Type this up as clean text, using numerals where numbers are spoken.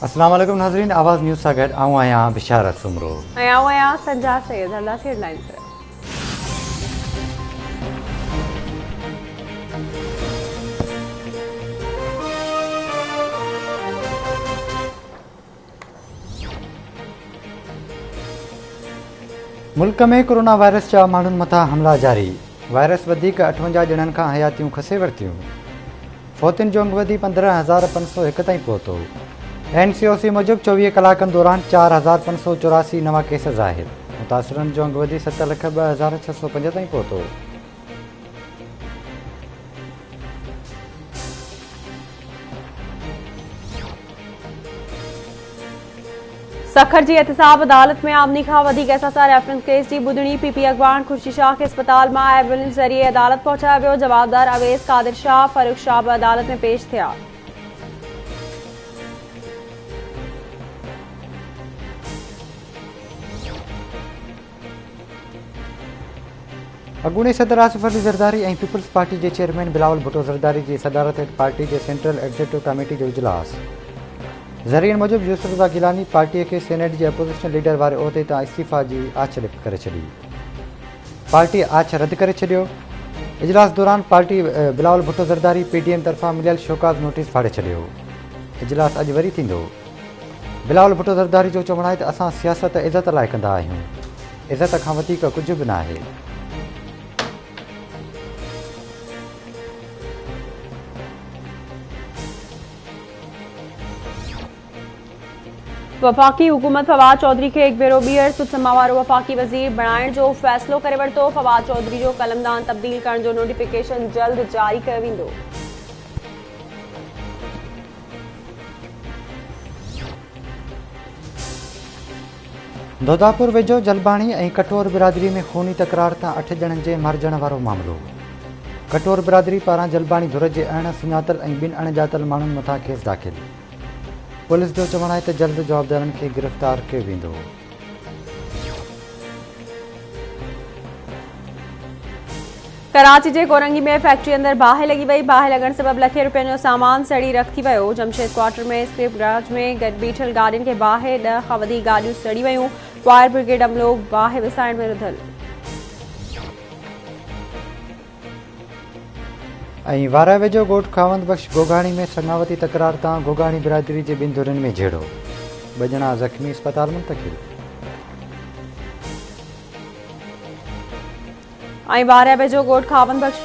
अस्सलाम वालेकुम नाज़रीन, आवाज़ न्यूज़ सां गॾु आऊं आहियां बिशारत सुमरो। संजा सैयद हल्दासी हेडलाइंस। मुल्क में कोरोना वायरस जा माण्हुनि मथां हमला जारी। वायरस वधीक 58 ॼणनि खां हयातियूं खसे वरितियूं। फौतियुनि जो अंग वधी 15,501 ताईं पहुतो। NCOC मूजिबि 24 कलाकनि दौरान 4,584 नवां केस ज़ाहिर। मुतासिरनि जो अंग वधी 7,02,605 ताईं पहुतो। सखर जी एहतसाब अदालत में आमनी खां वधीक एसएसआर रेफरेंस केस जी ॿुधणी। पीपी अॻवान खुर्शी शाह खे अस्पताल मां एम्बुलेंस ज़रिए अदालत पहुचायो वियो। जवाबदार अवेस कादिर शाह, फारूक शाह बि अदालत में पेश थिया। अॻूणे सदर आसिफ अली ज़रदारी ऐं पीपल्स पार्टी जे चेयरमैन बिलावल भुट्टो ज़रदारी जी सदारत हेठि पार्टी जे सेंट्रल एग्जीक्यूटिव कमेटी जो इजलास। ज़रियनि मूजिबि यूसुफ रज़ा गिलानी पार्टीअ खे सेनेट जे अपोज़िशन लीडर वारे उहिदे तां इस्तीफ़ा जी आछ करे छॾी। पार्टी आछ रद्द करे छॾियो। इजलास दौरान पार्टी बिलावल भुट्टो ज़रदारी PDM तरफ़ां मिलियल शोकाज़ नोटिस फाड़े छॾियो। इजलास अॼु वरी थींदो। बिलावल भुट्टो ज़रदारी जो चवणु आहे त असां सियासत इज़त लाइ कंदा आहियूं। इज़त खां वधीक कुझु बि न आहे। वफ़ाक़ी हुकूमत फवाद चौधरी खे हिकु भेरो ॿीहर सुतसमा वारो वफ़ाक़ी वज़ीर बणाइण जो फ़ैसिलो करे वरितो। फवाद चौधरी जो कलमदान तब्दील करण जो नोटिफिकेशन जल्द जारी कयो वेंदो। दोदापुर वेझो जलबाणी ऐं कटोर बिरादरी में खूनी तकरार तां 8 ॼणनि जे मरजण वारो मामिलो। कटोर बिरादरी पारां जलबाणी धुर जे अण सुञातल ऐं ॿिनि अणॼातल माण्हुनि मथां केस दाख़िल। पुलिस जो चवणु आहे त जल्द जवाबदारनि खे गिरफ़्तार कयो वेंदो। कराची जे कोरंगी में फैक्ट्री अंदरि बाहि लॻी वई। बाहि लॻण सबबि लखे रुपयनि जो सामान सड़ी रख थी वियो। जमशेद क्वार्टर में स्क्रिप्ट गैराज में गॾु बीठल गाॾियुनि खे बाहि 10 खां वधीक गाॾियूं सड़ी वयूं। फायर ब्रिगेड अमलो बाहि विसाइण में रुधल। ऐं वारा वेझो ॻोठ खावंद बख़्श गोगाणी में संगावती तकरार तां गोगाणी बिरादरी जे ॿिनि धुरियुनि में झेड़ो। 2 ॼणा ज़ख़्मी अस्पताल मुंतक़िल। ऐं वारा वेझो ॻोठ खावंद बख़्श